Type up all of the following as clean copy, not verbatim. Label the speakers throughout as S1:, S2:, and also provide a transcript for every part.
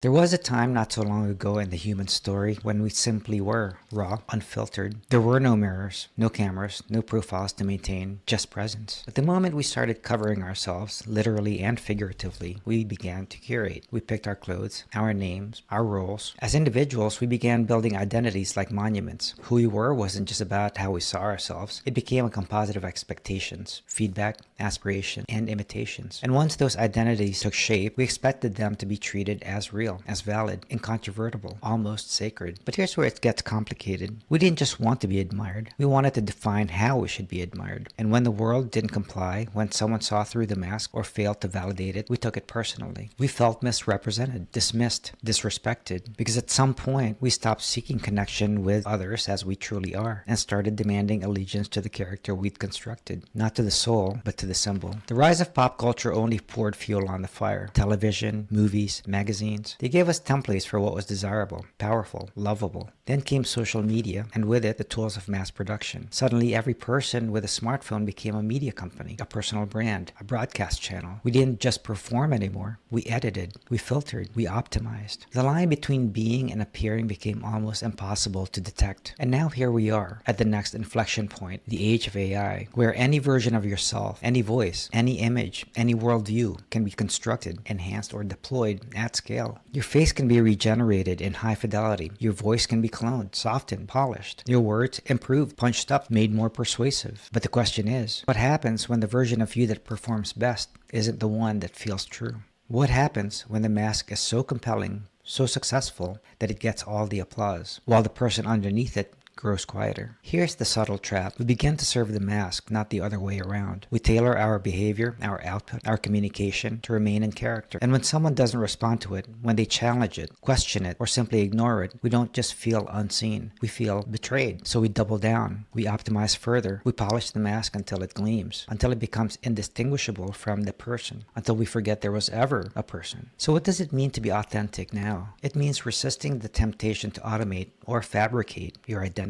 S1: There was a time not so long ago in the human story when we simply were raw, unfiltered. There were no mirrors, no cameras, no profiles to maintain, just presence. But the moment we started covering ourselves, literally and figuratively, we began to curate. We picked our clothes, our names, our roles. As individuals, we began building identities like monuments. Who we were wasn't just about how we saw ourselves. It became a composite of expectations, feedback, aspiration, and imitations. And once those identities took shape, we expected them to be treated as real, as valid, incontrovertible, almost sacred. But here's where it gets complicated. We didn't just want to be admired. We wanted to define how we should be admired. And when the world didn't comply, when someone saw through the mask or failed to validate it, we took it personally. We felt misrepresented, dismissed, disrespected, because at some point we stopped seeking connection with others as we truly are and started demanding allegiance to the character we'd constructed, not to the soul, but to the symbol. The rise of pop culture only poured fuel on the fire. Television, movies, magazines, they gave us templates for what was desirable, powerful, lovable. Then came social media, and with it, the tools of mass production. Suddenly, every person with a smartphone became a media company, a personal brand, a broadcast channel. We didn't just perform anymore. We edited, we filtered, we optimized. The line between being and appearing became almost impossible to detect. And now here we are, at the next inflection point, the age of AI, where any version of yourself, any voice, any image, any worldview can be constructed, enhanced, or deployed at scale. Your face can be regenerated in high fidelity. Your voice can be cloned, softened, polished. Your words improved, punched up, made more persuasive. But the question is, what happens when the version of you that performs best isn't the one that feels true? What happens when the mask is so compelling, so successful, that it gets all the applause, while the person underneath it grows quieter? Here's the subtle trap. We begin to serve the mask, not the other way around. We tailor our behavior, our output, our communication to remain in character. And when someone doesn't respond to it, when they challenge it, question it, or simply ignore it, we don't just feel unseen. We feel betrayed. So we double down. We optimize further. We polish the mask until it gleams, until it becomes indistinguishable from the person, until we forget there was ever a person. So what does it mean to be authentic now? It means resisting the temptation to automate or fabricate your identity.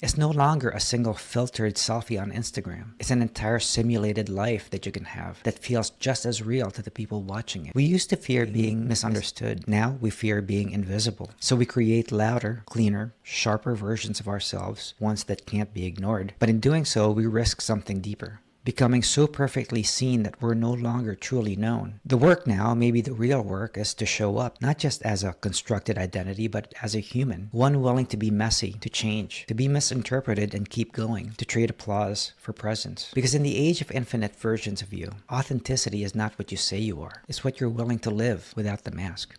S1: It's no longer a single filtered selfie on Instagram. It's an entire simulated life that you can have that feels just as real to the people watching it. We used to fear being misunderstood. Now we fear being invisible. So we create louder, cleaner, sharper versions of ourselves, ones that can't be ignored. But in doing so, we risk something deeper. Becoming so perfectly seen that we're no longer truly known. The work now, maybe the real work, is to show up, not just as a constructed identity, but as a human. One willing to be messy, to change, to be misinterpreted and keep going, to trade applause for presence. Because in the age of infinite versions of you, authenticity is not what you say you are. It's what you're willing to live without the mask.